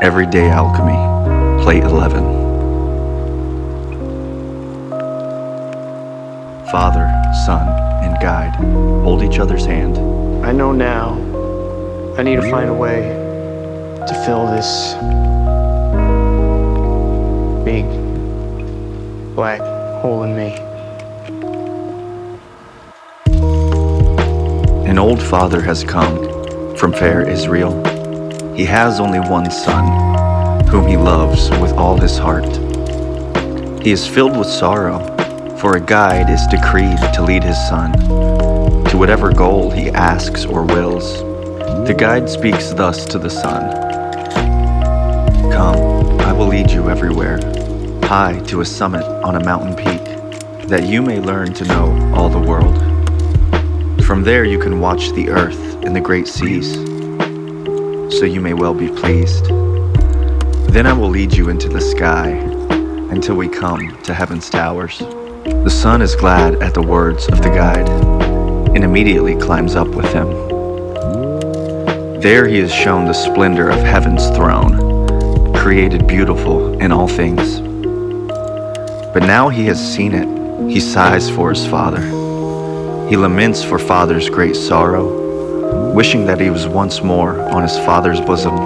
Everyday Alchemy, Plate 11. Father, Son, and Guide hold each other's hand. I know now. I need to find a way to fill this big black hole in me. An old father has come from fair Israel. He has only one son, whom he loves with all his heart. He is filled with sorrow, for a guide is decreed to lead his son to whatever goal he asks or wills. The guide speaks thus to the son: "Come, I will lead you everywhere, high to a summit on a mountain peak, that you may learn to know all the world. From there you can watch the earth and the great seas, so you may well be pleased. Then I will lead you into the sky until we come to heaven's towers." The son is glad at the words of the guide and immediately climbs up with him. There he is shown the splendor of heaven's throne, created beautiful in all things. But now he has seen it, he sighs for his father. He laments for father's great sorrow, wishing that he was once more on his father's bosom.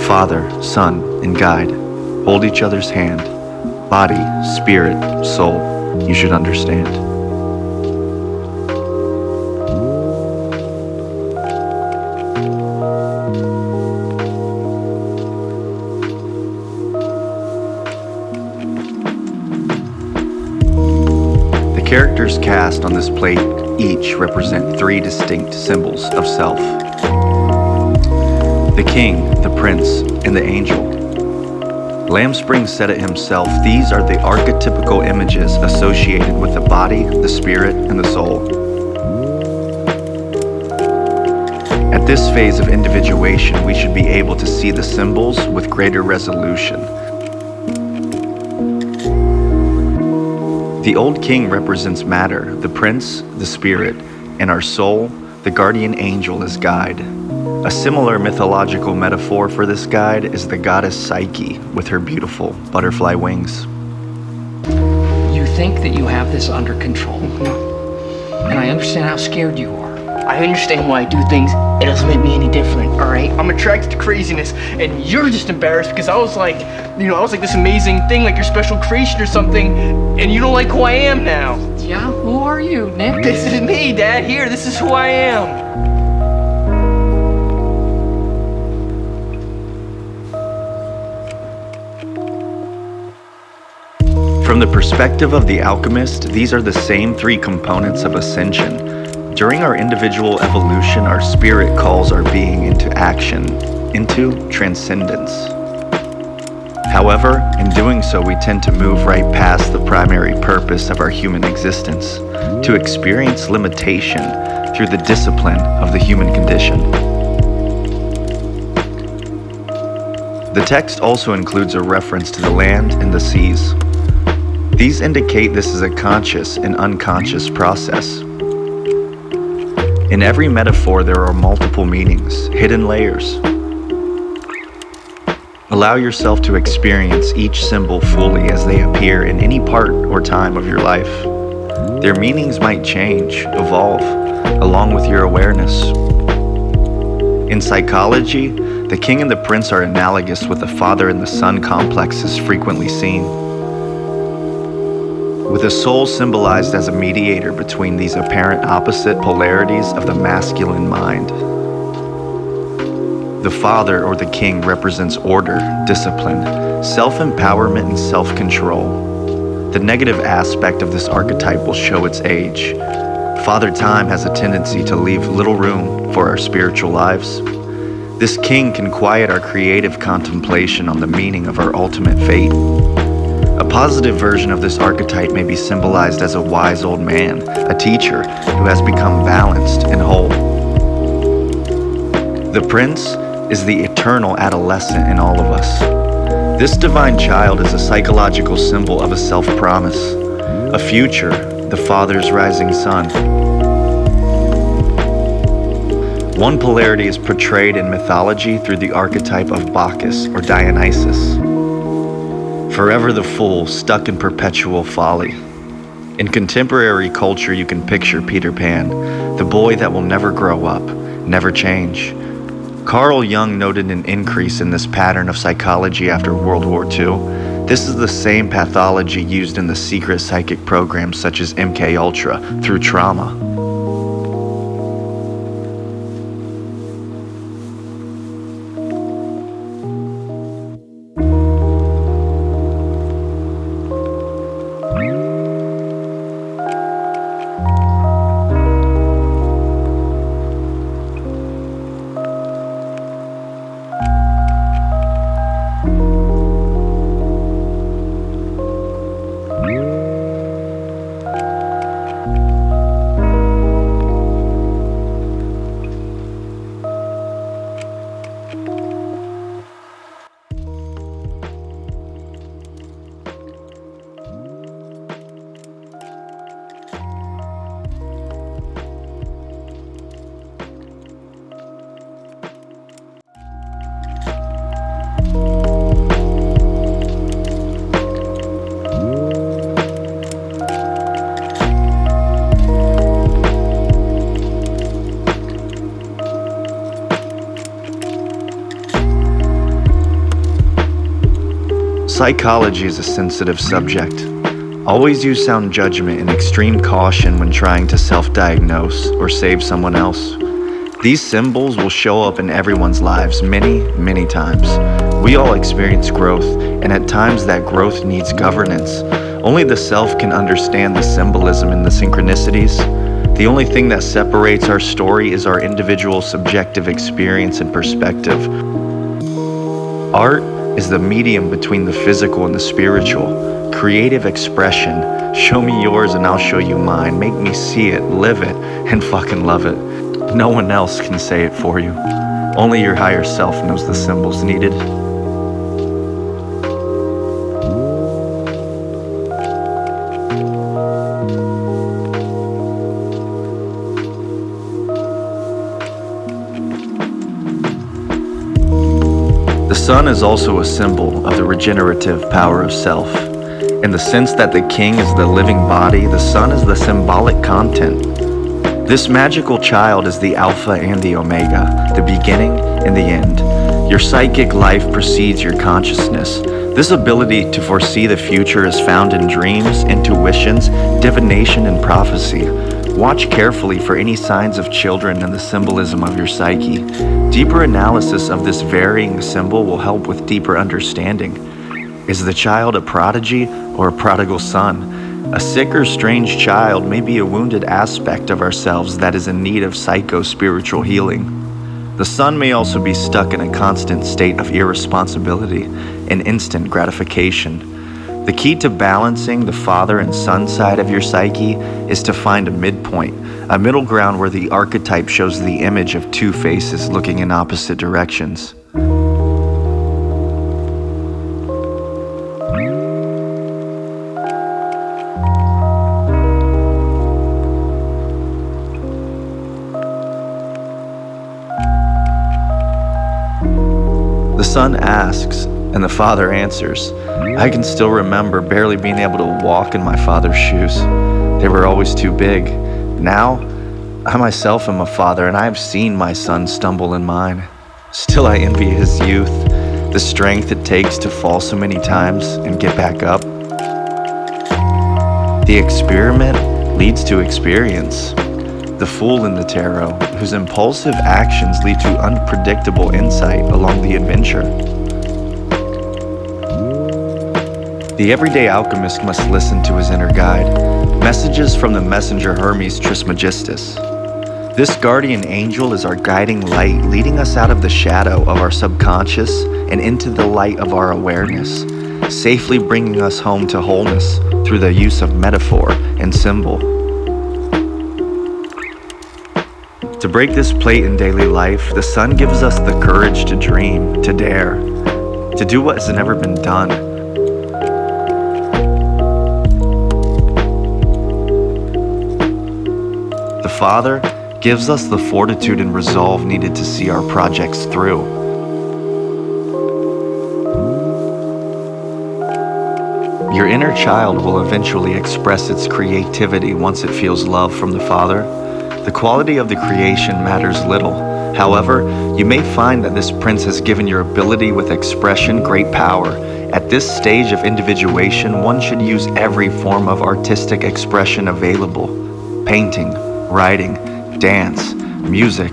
Father, Son, and Guide hold each other's hand. Body, spirit, soul, you should understand. The characters cast on this plate each represent three distinct symbols of self: the king, the prince, and the angel. Lamb Spring said it himself, these are the archetypical images associated with the body, the spirit, and the soul. At this phase of individuation, we should be able to see the symbols with greater resolution. The old king represents matter, the prince, the spirit, and our soul, the guardian angel, is guide. A similar mythological metaphor for this guide is the goddess Psyche with her beautiful butterfly wings. You think that you have this under control, and I understand how scared you are. I understand why I do things. It doesn't make me any different, all right? I'm attracted to craziness, and you're just embarrassed because I was like this amazing thing, like your special creation or something, and you don't like who I am now. Yeah? Who are you, Nick? This is me, Dad. Here, this is who I am. From the perspective of the alchemist, these are the same three components of ascension. During our individual evolution, our spirit calls our being into action, into transcendence. However, in doing so, we tend to move right past the primary purpose of our human existence, to experience limitation through the discipline of the human condition. The text also includes a reference to the land and the seas. These indicate this is a conscious and unconscious process. In every metaphor, there are multiple meanings, hidden layers. Allow yourself to experience each symbol fully as they appear in any part or time of your life. Their meanings might change, evolve, along with your awareness. In psychology, the king and the prince are analogous with the father and the son complexes frequently seen, with a soul symbolized as a mediator between these apparent opposite polarities of the masculine mind. The father or the king represents order, discipline, self-empowerment, and self-control. The negative aspect of this archetype will show its age. Father Time has a tendency to leave little room for our spiritual lives. This king can quiet our creative contemplation on the meaning of our ultimate fate. A positive version of this archetype may be symbolized as a wise old man, a teacher who has become balanced and whole. The prince is the eternal adolescent in all of us. This divine child is a psychological symbol of a self-promise, a future, the father's rising sun. One polarity is portrayed in mythology through the archetype of Bacchus or Dionysus, forever the fool, stuck in perpetual folly. In contemporary culture, you can picture Peter Pan, the boy that will never grow up, never change. Carl Jung noted an increase in this pattern of psychology after World War II. This is the same pathology used in the secret psychic programs such as MK Ultra through trauma. Psychology is a sensitive subject. Always use sound judgment and extreme caution when trying to self-diagnose or save someone else. These symbols will show up in everyone's lives many, many times. We all experience growth, and at times that growth needs governance. Only the self can understand the symbolism and the synchronicities. The only thing that separates our story is our individual subjective experience and perspective. Art is the medium between the physical and the spiritual. Creative expression. Show me yours and I'll show you mine. Make me see it, live it, and fucking love it. No one else can say it for you. Only your higher self knows the symbols needed. The sun is also a symbol of the regenerative power of self. In the sense that the king is the living body, the sun is the symbolic content. This magical child is the Alpha and the Omega, the beginning and the end. Your psychic life precedes your consciousness. This ability to foresee the future is found in dreams, intuitions, divination, and prophecy. Watch carefully for any signs of children and the symbolism of your psyche. Deeper analysis of this varying symbol will help with deeper understanding. Is the child a prodigy or a prodigal son? A sick or strange child may be a wounded aspect of ourselves that is in need of psycho-spiritual healing. The sun may also be stuck in a constant state of irresponsibility and instant gratification. The key to balancing the father and son side of your psyche is to find a midpoint, a middle ground where the archetype shows the image of two faces looking in opposite directions. The son asks, and the father answers. I can still remember barely being able to walk in my father's shoes. They were always too big. Now, I myself am a father, and I have seen my son stumble in mine. Still, I envy his youth, the strength it takes to fall so many times and get back up. The experiment leads to experience. The fool in the tarot, whose impulsive actions lead to unpredictable insight along the adventure. The everyday alchemist must listen to his inner guide. Messages from the messenger Hermes Trismegistus. This guardian angel is our guiding light, leading us out of the shadow of our subconscious and into the light of our awareness, safely bringing us home to wholeness through the use of metaphor and symbol. To break this plate in daily life, the sun gives us the courage to dream, to dare, to do what has never been done. The father gives us the fortitude and resolve needed to see our projects through. Your inner child will eventually express its creativity once it feels love from the Father. The quality of the creation matters little. However, you may find that this prince has given your ability with expression great power. At this stage of individuation, one should use every form of artistic expression available: painting, writing, dance, music.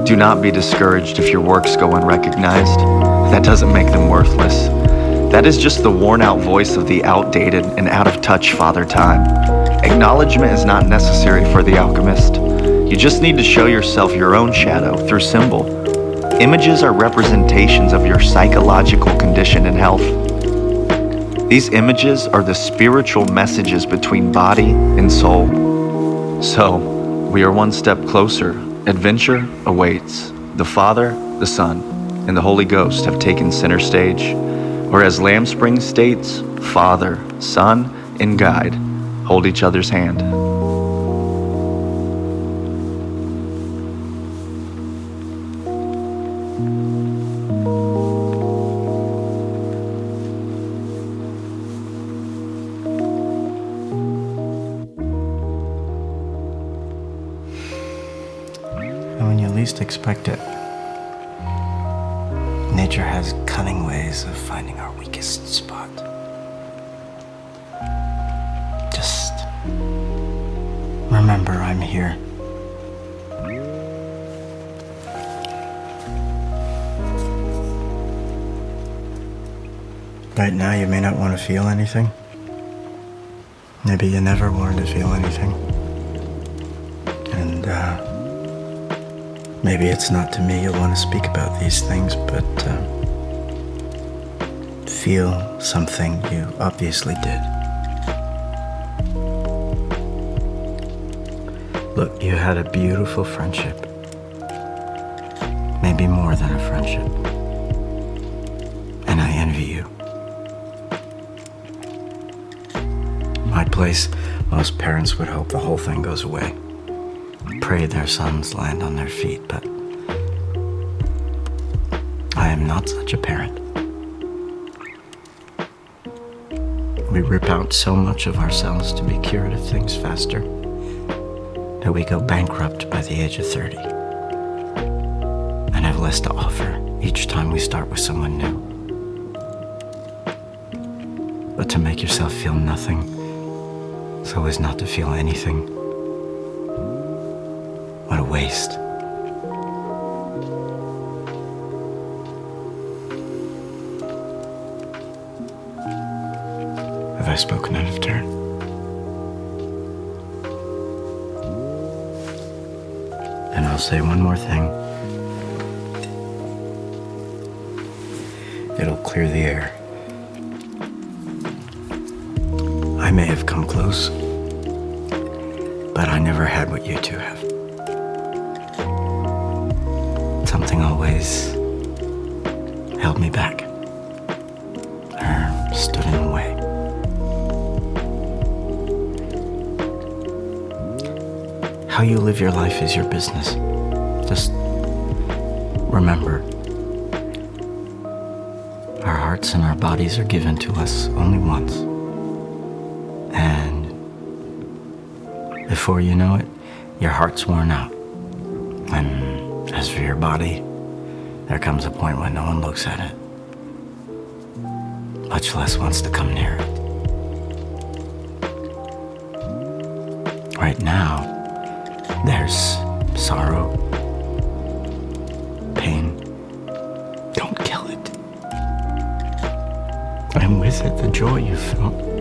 Do not be discouraged if your works go unrecognized. That doesn't make them worthless. That is just the worn-out voice of the outdated and out-of-touch Father Time. Acknowledgement is not necessary for the alchemist. You just need to show yourself your own shadow through symbol. Images are representations of your psychological condition and health. These images are the spiritual messages between body and soul. So, we are one step closer. Adventure awaits. The Father, the Son, and the Holy Ghost have taken center stage. Or as Lamb Spring states, Father, Son, and Guide hold each other's hand. And when you least expect it, nature has cunning ways of finding our weakest spot. Just remember I'm here. Right now you may not want to feel anything. Maybe you never wanted to feel anything. And maybe it's not to me you'll want to speak about these things, but feel something you obviously did. Look, you had a beautiful friendship. Maybe more than a friendship. And I envy you. My place, most parents would hope the whole thing goes away. Pray their sons land on their feet, but I am not such a parent. We rip out so much of ourselves to be cured of things faster that we go bankrupt by the age of 30 and have less to offer each time we start with someone new. But to make yourself feel nothing so as not to feel anything, what a waste. Have I spoken out of turn? And I'll say one more thing. It'll clear the air. I may have come close, but I never had what you two have. Something always held me back, or stood in the way. How you live your life is your business. Just remember, our hearts and our bodies are given to us only once. And before you know it, your heart's worn out. And as for your body, there comes a point when no one looks at it, much less wants to come near it. Right now, there's sorrow, pain. Don't kill it. And with it, the joy you felt.